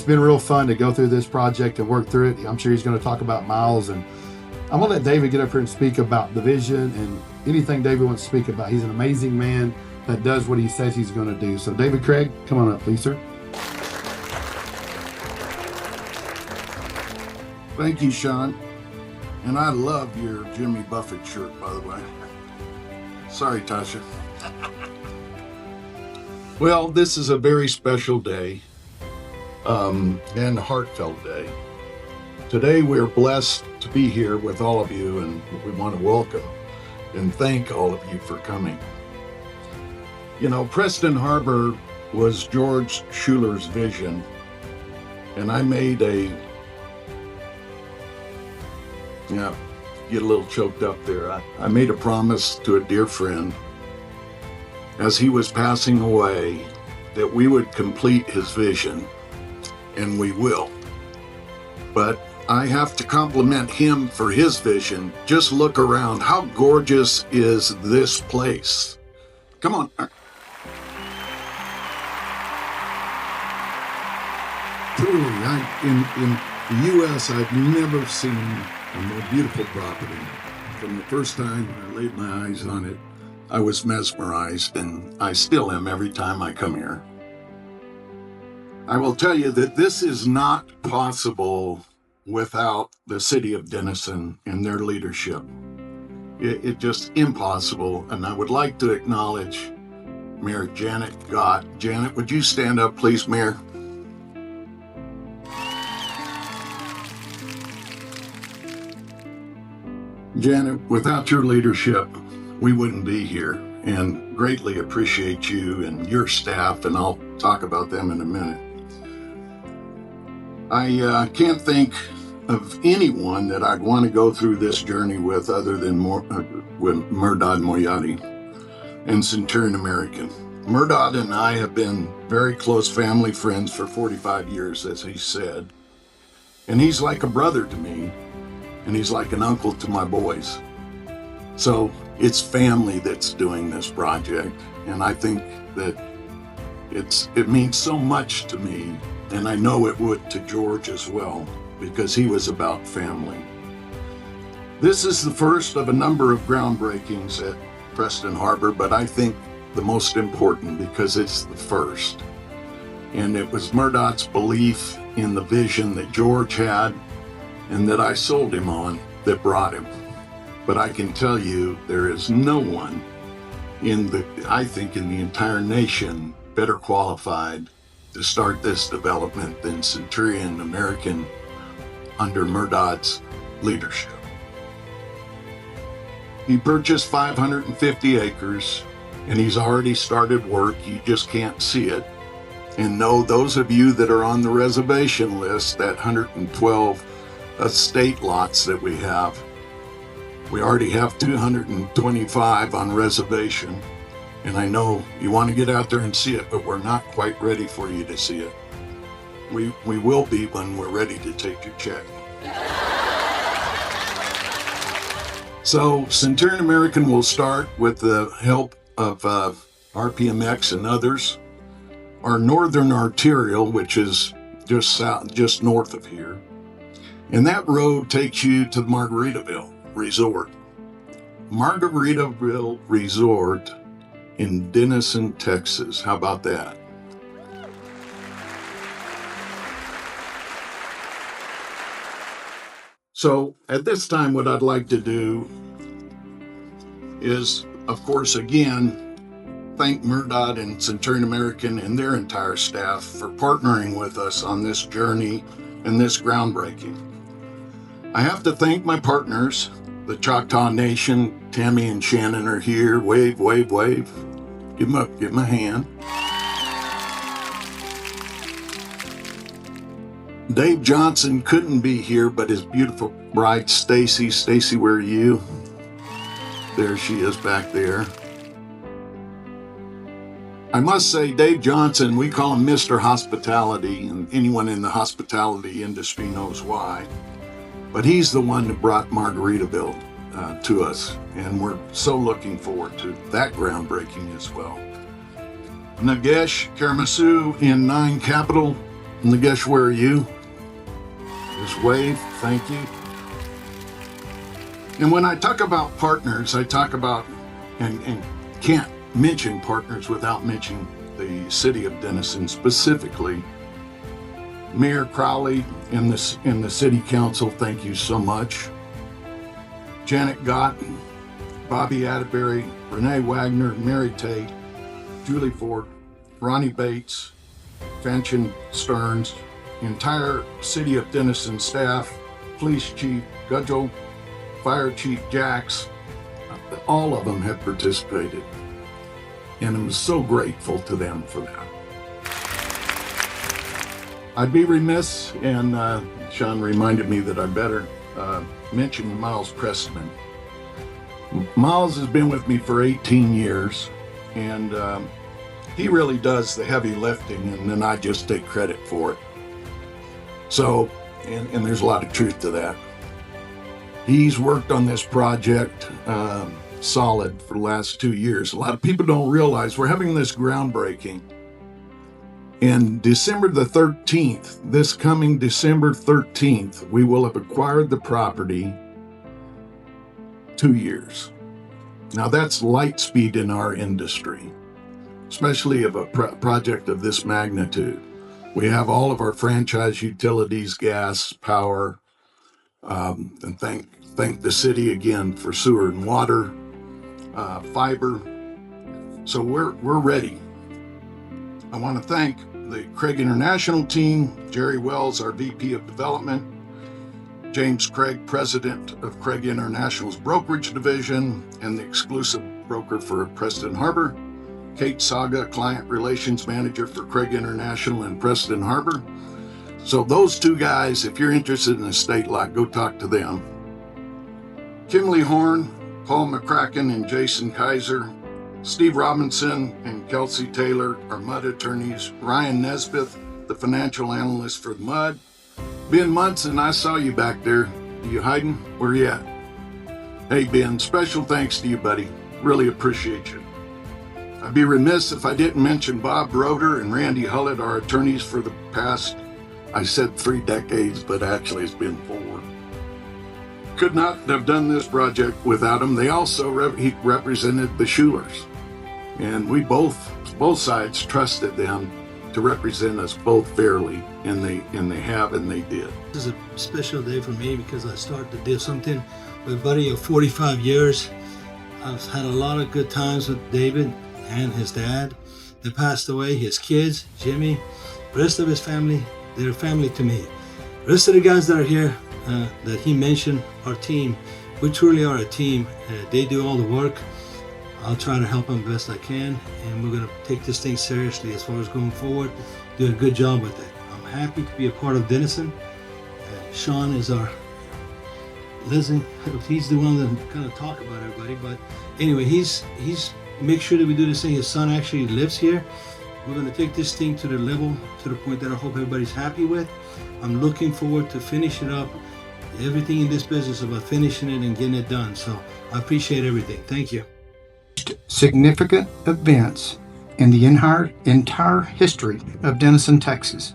been real fun to go through this project and work through it. I'm sure he's going to talk about miles, and I'm going to let David get up here and speak about the vision and anything David wants to speak about. He's an amazing man that does what he says he's going to do. So David Craig, come on up, please, sir. Thank you, Sean. And I love your Jimmy Buffett shirt, by the way. Sorry, Tasha. Well, this is a very special day and heartfelt day. Today, we're blessed to be here with all of you, and we want to welcome and thank all of you for coming. You know, Preston Harbor was George Schuler's vision, and I made get a little choked up there. I made a promise to a dear friend as he was passing away that we would complete his vision, and we will. But I have to compliment him for his vision. Just look around. How gorgeous is this place? Come on. Truly, in the U.S., I've never seen a more beautiful property. From the first time I laid my eyes on it, I was mesmerized, and I still am every time I come here. I will tell you that this is not possible without the city of Denison and their leadership. It's just impossible, and I would like to acknowledge Mayor Janet Gott. Janet, would you stand up, please, Mayor? Janet, without your leadership, we wouldn't be here, and greatly appreciate you and your staff, and I'll talk about them in a minute. I can't think of anyone that I'd want to go through this journey with other than with Mehrdad Moayadi and Centurion American. Mehrdad and I have been very close family friends for 45 years, as he said, and he's like a brother to me, and he's like an uncle to my boys. So it's family that's doing this project, and I think that it means so much to me, and I know it would to George as well, because he was about family. This is the first of a number of groundbreakings at Preston Harbor, but I think the most important because it's the first. And it was Mehrdad's belief in the vision that George had and that I sold him on that brought him. But I can tell you there is no one in the entire nation better qualified to start this development than Centurion American under Mehrdad's leadership. He purchased 550 acres and he's already started work. You just can't see it. And know those of you that are on the reservation list, that 112 estate lots that we already have 225 on reservation, and I know you want to get out there and see it, but we're not quite ready for you to see it. We will be when we're ready to take your check. So Centurion American will start with the help of RPMX and others. Our northern arterial, which is just north of here, and that road takes you to Margaritaville Resort. Margaritaville Resort in Denison, Texas. How about that? So at this time, what I'd like to do is, of course, again, thank Mehrdad and Centurion American and their entire staff for partnering with us on this journey and this groundbreaking. I have to thank my partners, the Choctaw Nation. Tammy and Shannon are here. Wave, wave, wave. Give them a hand. Dave Johnson couldn't be here, but his beautiful bride, Stacy. Stacy, where are you? There she is back there. I must say, Dave Johnson, we call him Mr. Hospitality, and anyone in the hospitality industry knows why. But he's the one that brought Margaritaville to us, and we're so looking forward to that groundbreaking as well. Nagesh Karamasu in 9 Capital And the guess where are you? Just wave, thank you. And when I talk about partners, I talk about, and can't mention partners without mentioning the city of Denison specifically. Mayor Crowley and the city council, thank you so much. Janet Gott, Bobby Atterbury, Renee Wagner, Mary Tate, Julie Ford, Ronnie Bates, Fanchon Stearns, entire city of Denison staff, police chief Gudgel, fire chief Jacks, all of them have participated. And I'm so grateful to them for that. I'd be remiss, and Sean reminded me that I better mention Miles Preston. Miles has been with me for 18 years, and he really does the heavy lifting, and then I just take credit for it. So, and there's a lot of truth to that. He's worked on this project solid for the last 2 years. A lot of people don't realize we're having this groundbreaking. And December the 13th, this coming December 13th, we will have acquired the property 2 years. Now that's light speed in our industry, especially of a project of this magnitude. We have all of our franchise utilities, gas, power, and thank the city again for sewer and water, fiber. So we're ready. I want to thank the Craig International team, Jerry Wells, our VP of Development, James Craig, President of Craig International's Brokerage Division and the exclusive broker for Preston Harbor, Kate Saga, Client Relations Manager for Craig International and Preston Harbor. So those two guys, if you're interested in a estate lot, go talk to them. Kimley Horn, Paul McCracken, and Jason Kaiser, Steve Robinson and Kelsey Taylor are MUD attorneys. Ryan Nesbitt, the financial analyst for MUD. Ben Munson, I saw you back there. Are you hiding? Where you at? Hey Ben, special thanks to you, buddy. Really appreciate you. I'd be remiss if I didn't mention Bob Broder and Randy Hullett, our attorneys for the past, I said 3 decades, but actually it's been 4. Could not have done this project without them. They also represented the Schulers. And we both sides trusted them to represent us both fairly, and they have, and they did. This is a special day for me because I started to do something with a buddy of 45 years. I've had a lot of good times with David and his dad. They passed away, his kids, Jimmy, the rest of his family, they're family to me. The rest of the guys that are here that he mentioned, our team, we truly are a team. They do all the work. I'll try to help them best I can, and we're going to take this thing seriously as far as going forward, do a good job with it. I'm happy to be a part of Denison. Sean is our listening. He's the one that kind of talk about everybody, but anyway, he's make sure that we do this thing. His son actually lives here. We're going to take this thing to the level, to the point that I hope everybody's happy with. I'm looking forward to finish it up. Everything in this business is about finishing it and getting it done. So I appreciate everything. Thank you. Significant events in the entire history of Denison, Texas.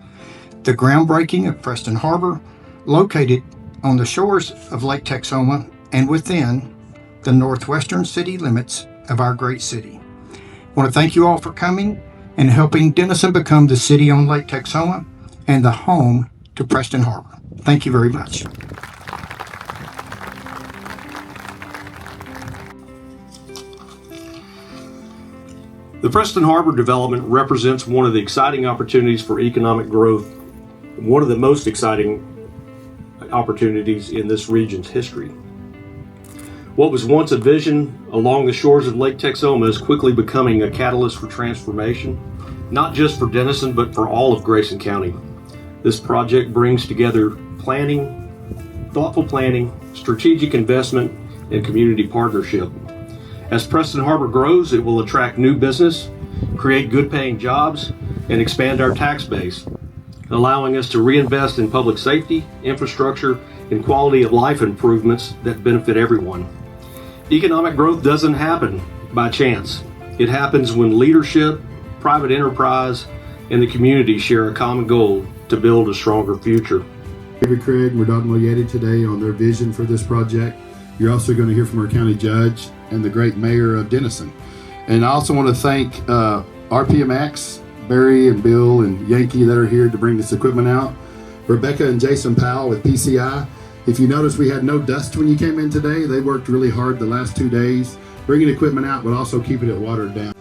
The groundbreaking of Preston Harbor, located on the shores of Lake Texoma and within the northwestern city limits of our great city. I want to thank you all for coming and helping Denison become the city on Lake Texoma and the home to Preston Harbor. Thank you very much. The Preston Harbor development represents one of the exciting opportunities for economic growth, one of the most exciting opportunities in this region's history. What was once a vision along the shores of Lake Texoma is quickly becoming a catalyst for transformation, not just for Denison, but for all of Grayson County. This project brings together thoughtful planning, strategic investment, and community partnership. As Preston Harbor grows, it will attract new business, create good-paying jobs, and expand our tax base, allowing us to reinvest in public safety, infrastructure, and quality of life improvements that benefit everyone. Economic growth doesn't happen by chance. It happens when leadership, private enterprise, and the community share a common goal to build a stronger future. David Craig, Murdad Moyedi today on their vision for this project. You're also going to hear from our county judge and the great mayor of Denison. And I also want to thank RPMX, Barry and Bill and Yankee that are here to bring this equipment out. Rebecca and Jason Powell with PCI. If you notice, we had no dust when you came in today. They worked really hard the last 2 days, bringing equipment out, but also keeping it watered down.